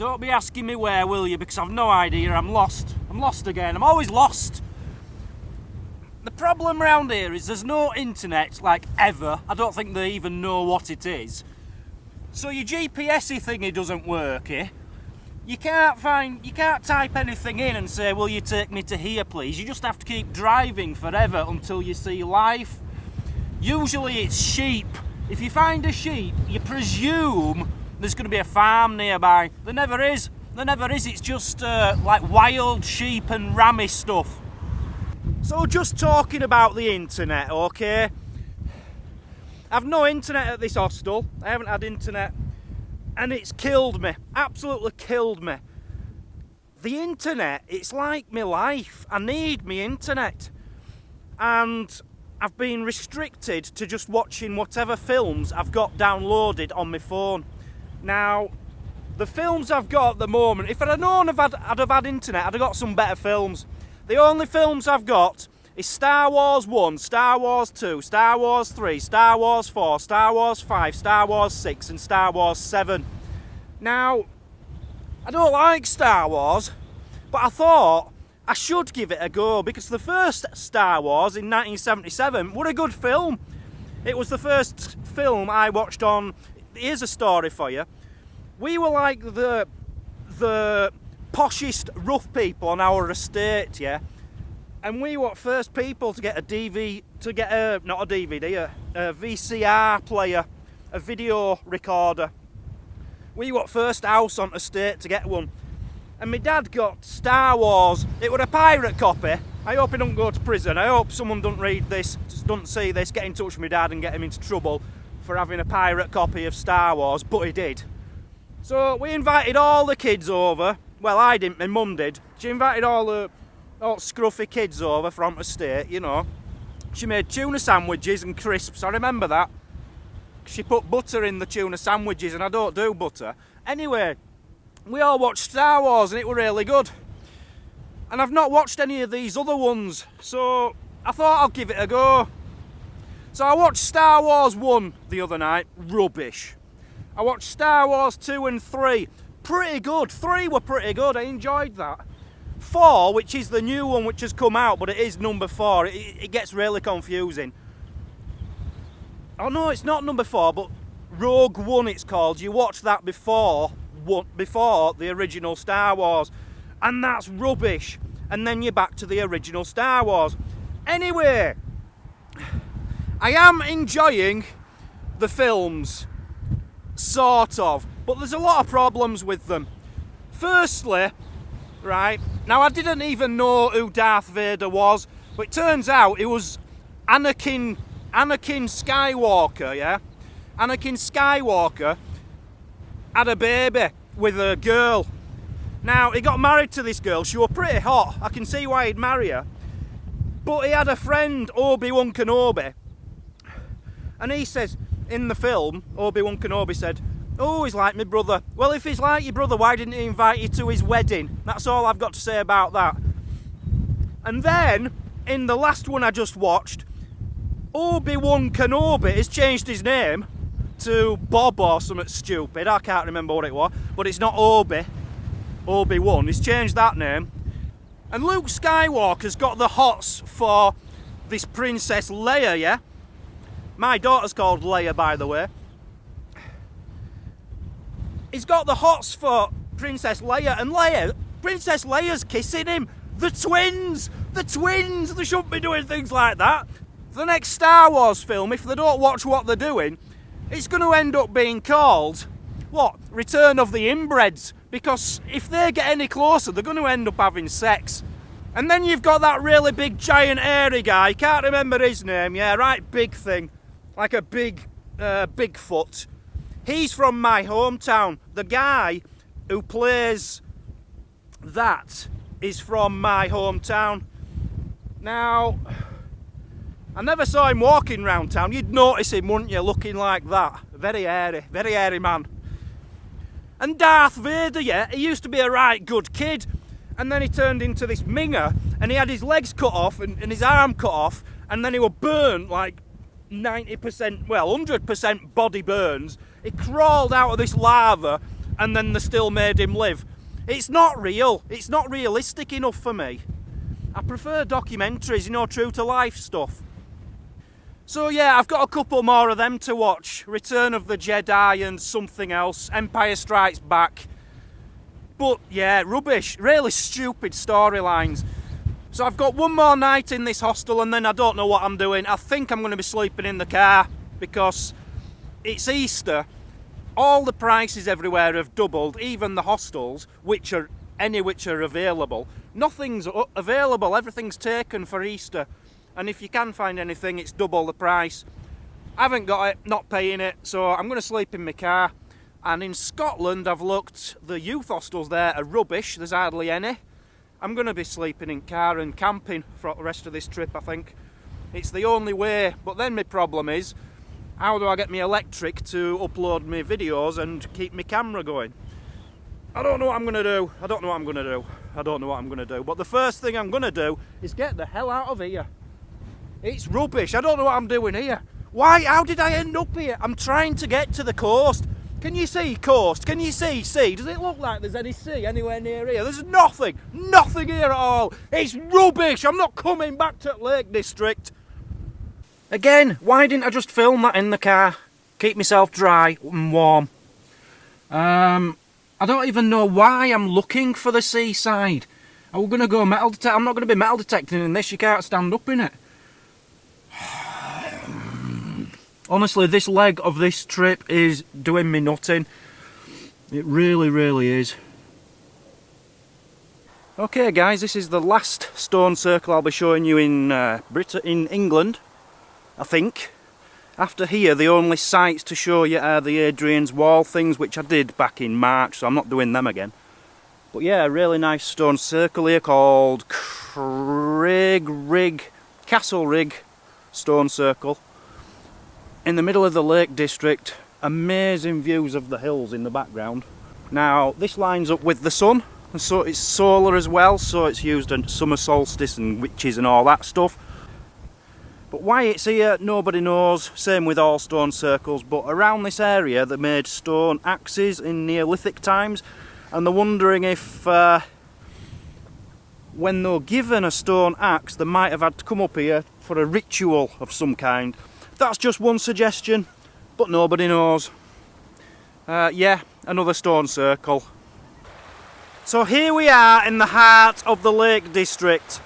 Don't be asking me where, will you? Because I've no idea. I'm lost. I'm lost again. I'm always lost. The problem around here is there's no internet, like, ever. I don't think they even know what it is. So your GPS-y thingy doesn't work, eh? You can't type anything in and say, will you take me to here, please? You just have to keep driving forever until you see life. Usually it's sheep. If you find a sheep, you presume there's going to be a farm nearby. There never is. There never is. It's just like wild sheep and rammy stuff. So just talking about the internet, okay? I've no internet at this hostel. I haven't had internet. And it's killed me. Absolutely killed me. The internet, it's like my life. I need my internet. And I've been restricted to just watching whatever films I've got downloaded on my phone. Now, the films I've got at the moment, if I'd have known I'd have had internet, I'd have got some better films. The only films I've got is Star Wars 1, Star Wars 2, Star Wars 3, Star Wars 4, Star Wars 5, Star Wars 6 and Star Wars 7. Now, I don't like Star Wars, but I thought I should give it a go because the first Star Wars in 1977 was a good film. It was the first film I watched on. Here's a story for you. We were like the poshest rough people on our estate, yeah? And we were first people to get a VCR player, a video recorder. We were first house on estate to get one. And my dad got Star Wars. It was a pirate copy. I hope he don't go to prison. I hope someone don't read this, don't see this, get in touch with my dad and get him into trouble for having a pirate copy of Star Wars, but he did. So we invited all the kids over. Well, I didn't, my mum did. She invited all the scruffy kids over from estate, you know. She made tuna sandwiches and crisps, I remember that. She put butter in the tuna sandwiches and I don't do butter. Anyway, we all watched Star Wars and it was really good. And I've not watched any of these other ones, so I thought I'll give it a go. So I watched Star Wars 1 the other night, rubbish. I watched Star Wars 2 and 3, pretty good. 3 were pretty good, I enjoyed that. 4, which is the new one which has come out, but it is number 4, it gets really confusing. Oh no, it's not number 4, but Rogue One it's called. You watch that before the original Star Wars, and that's rubbish. And then you're back to the original Star Wars. Anyway, I am enjoying the films, sort of, but there's a lot of problems with them. Firstly, right, now I didn't even know who Darth Vader was, but it turns out it was Anakin Skywalker, yeah? Anakin Skywalker had a baby with a girl. Now, he got married to this girl. She was pretty hot. I can see why he'd marry her. But he had a friend, Obi-Wan Kenobi. And he says, in the film, Obi-Wan Kenobi said, oh, he's like my brother. Well, if he's like your brother, why didn't he invite you to his wedding? That's all I've got to say about that. And then, in the last one I just watched, Obi-Wan Kenobi has changed his name to Bob or something stupid. I can't remember what it was, but it's not Obi-Wan. He's changed that name. And Luke Skywalker's got the hots for this Princess Leia, yeah? My daughter's called Leia, by the way. He's got the hots for Princess Leia, and Princess Leia's kissing him. The twins! They shouldn't be doing things like that. The next Star Wars film, if they don't watch what they're doing, it's going to end up being called, what? Return of the Inbreds. Because if they get any closer, they're going to end up having sex. And then you've got that really big, giant, hairy guy. Can't remember his name. Yeah, right, big thing. Like a big Bigfoot. He's from my hometown. The guy who plays that is from my hometown. Now, I never saw him walking round town. You'd notice him, wouldn't you, looking like that. Very hairy man. And Darth Vader, yeah, he used to be a right good kid. And then he turned into this minger, and he had his legs cut off and his arm cut off, and then he was burnt like 90%, well, 100% body burns. He crawled out of this lava and then they still made him live. It's not real. It's not realistic enough for me. I prefer documentaries, you know, true to life stuff. So yeah, I've got a couple more of them to watch. Return of the Jedi and something else. Empire Strikes Back. But yeah, rubbish. Really stupid storylines. So I've got one more night in this hostel and then I don't know what I'm doing. I think I'm going to be sleeping in the car because it's Easter. All the prices everywhere have doubled, even the hostels, which are available. Nothing's available, everything's taken for Easter. And if you can find anything, it's double the price. I haven't got it, not paying it, so I'm going to sleep in my car. And in Scotland, I've looked, the youth hostels there are rubbish, there's hardly any. I'm going to be sleeping in car and camping for the rest of this trip, I think. It's the only way, but then my problem is, how do I get my electric to upload my videos and keep my camera going? I don't know what I'm going to do. I don't know what I'm going to do. I don't know what I'm going to do. But the first thing I'm going to do is get the hell out of here. It's rubbish. I don't know what I'm doing here. Why? How did I end up here? I'm trying to get to the coast. Can you see coast? Can you see sea? Does it look like there's any sea anywhere near here? There's nothing. Nothing here at all. It's rubbish. I'm not coming back to Lake District. Again, why didn't I just film that in the car? Keep myself dry and warm. I don't even know why I'm looking for the seaside. Are we going to go metal detect? I'm not going to be metal detecting in this. You can't stand up in it. Honestly, this leg of this trip is doing me nutting. It really, really is. Okay, guys, this is the last stone circle I'll be showing you in in England, I think. After here, the only sites to show you are the Hadrian's Wall things, which I did back in March, so I'm not doing them again. But yeah, a really nice stone circle here called Castlerigg Stone Circle. In the middle of the Lake District, amazing views of the hills in the background. Now, this lines up with the sun, and so it's solar as well, so it's used at summer solstice and witches and all that stuff. But why it's here, nobody knows, same with all stone circles, but around this area they made stone axes in Neolithic times, and they're wondering if when they were given a stone axe they might have had to come up here for a ritual of some kind. That's just one suggestion, but nobody knows. Yeah, another stone circle. So here we are in the heart of the Lake District.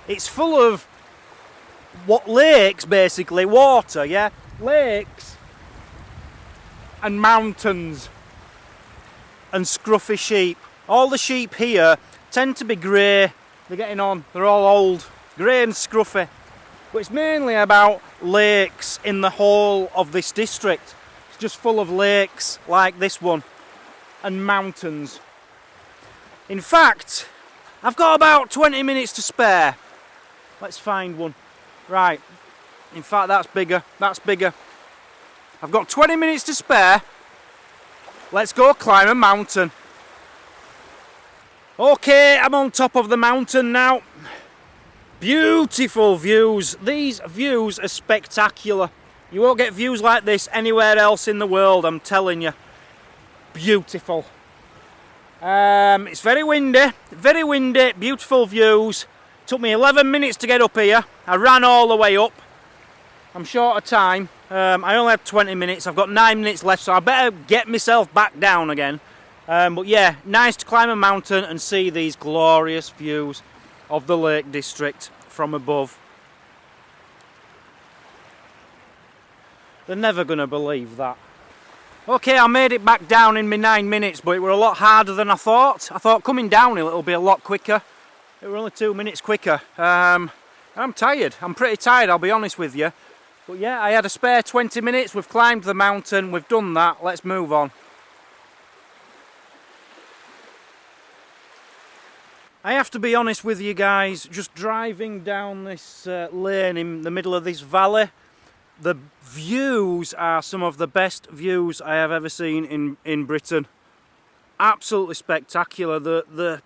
It's full of what lakes, basically, water, yeah? Lakes and mountains and scruffy sheep. All the sheep here tend to be grey. They're getting on, they're all old, grey and scruffy. But it's mainly about lakes in the whole of this district. It's just full of lakes like this one and mountains. In fact, I've got about 20 minutes to spare. Let's find one. Right, in fact that's bigger, that's bigger. I've got 20 minutes to spare. Let's go climb a mountain. Okay, I'm on top of the mountain now. Beautiful views. These views are spectacular. You won't get views like this anywhere else in the world, I'm telling you. Beautiful. It's very windy, beautiful views. Took me 11 minutes to get up here. I ran all the way up. I'm short of time. I only had 20 minutes. I've got 9 minutes left, so I better get myself back down again. But yeah, nice to climb a mountain and see these glorious views of the Lake District from above. They're never going to believe that. Okay, I made it back down in my 9 minutes, but it were a lot harder than I thought. I thought coming downhill it'll be a lot quicker. It were only 2 minutes quicker. I'm tired. I'm pretty tired, I'll be honest with you. But yeah, I had a spare 20 minutes. We've climbed the mountain. We've done that. Let's move on. I have to be honest with you guys. Just driving down this lane in the middle of this valley, the views are some of the best views I have ever seen in Britain. Absolutely spectacular. The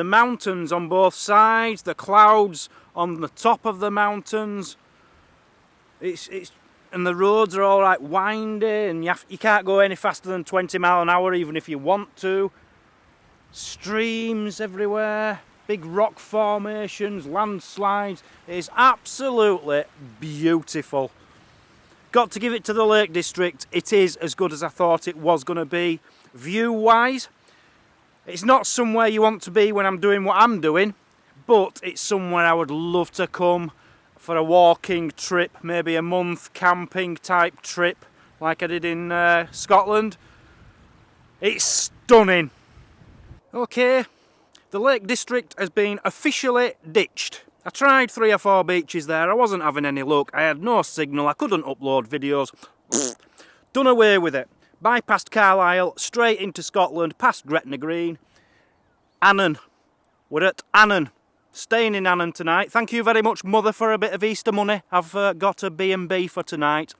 mountains on both sides, the clouds on the top of the mountains. It's and the roads are all right windy, and you can't go any faster than 20 mile an hour even if you want to. Streams everywhere, big rock formations, landslides. It is absolutely beautiful. Got to give it to the Lake District. It is as good as I thought it was going to be view wise. It's not somewhere you want to be when I'm doing what I'm doing, but it's somewhere I would love to come for a walking trip, maybe a month camping type trip like I did in Scotland. It's stunning. Okay, the Lake District has been officially ditched. I tried 3 or 4 beaches there, I wasn't having any luck, I had no signal, I couldn't upload videos. Done away with it. Bypassed Carlisle, straight into Scotland, past Gretna Green. Annan. We're at Annan. Staying in Annan tonight. Thank you very much, Mother, for a bit of Easter money. I've got a B&B for tonight.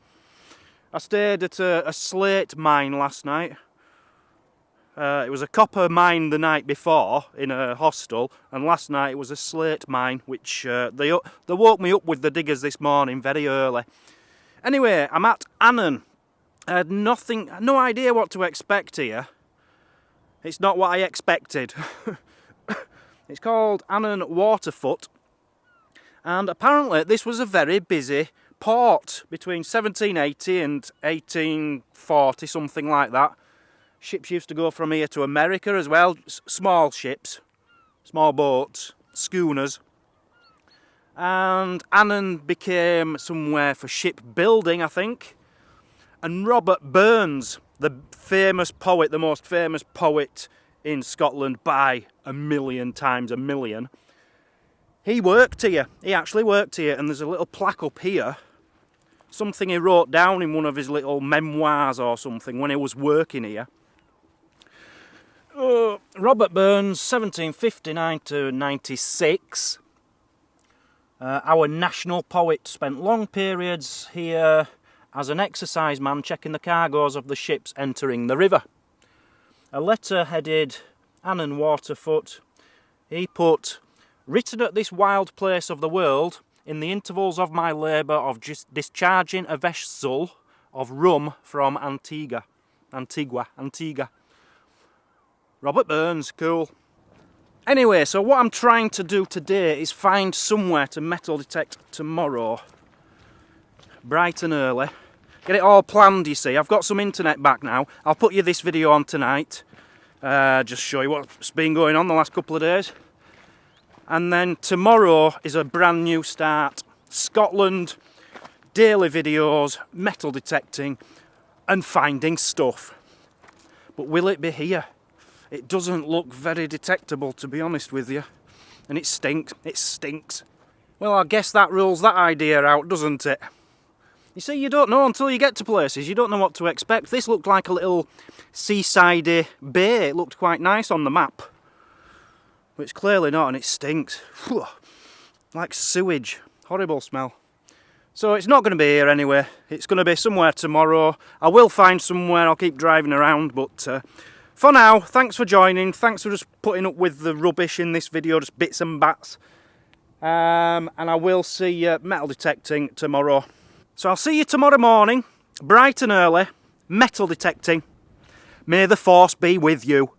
I stayed at a slate mine last night. It was a copper mine the night before in a hostel, and last night it was a slate mine, which they woke me up with the diggers this morning very early. Anyway, I'm at Annan. I had no idea what to expect here. It's not what I expected. It's called Annan Waterfoot, and apparently this was a very busy port between 1780 and 1840, something like that. Ships used to go from here to America as well, small ships, small boats, schooners. And Annan became somewhere for shipbuilding, I think. And Robert Burns, the famous poet, the most famous poet in Scotland by a million times a million, he worked here. He actually worked here, and there's a little plaque up here. Something he wrote down in one of his little memoirs or something when he was working here. Robert Burns, 1759 to 96. Our national poet, spent long periods here as an exercise man checking the cargoes of the ships entering the river. A letter headed Annan Waterfoot. He put, "Written at this wild place of the world, in the intervals of my labour of discharging a vessel of rum from Antigua. Robert Burns, cool. Anyway, so what I'm trying to do today is find somewhere to metal detect tomorrow. Bright and early. Get it all planned, you see. I've got some internet back now. I'll put you this video on tonight. Just show you what's been going on the last couple of days. And then tomorrow is a brand new start. Scotland, daily videos, metal detecting and finding stuff. But will it be here? It doesn't look very detectable, to be honest with you. And it stinks. It stinks. Well, I guess that rules that idea out, doesn't it? You see, you don't know until you get to places. You don't know what to expect. This looked like a little seaside bay. It looked quite nice on the map. But it's clearly not, and it stinks. Like sewage. Horrible smell. So it's not going to be here anyway. It's going to be somewhere tomorrow. I will find somewhere. I'll keep driving around, but for now, thanks for joining. Thanks for just putting up with the rubbish in this video, just bits and bats. And I will see you metal detecting tomorrow. So I'll see you tomorrow morning, bright and early, metal detecting. May the force be with you.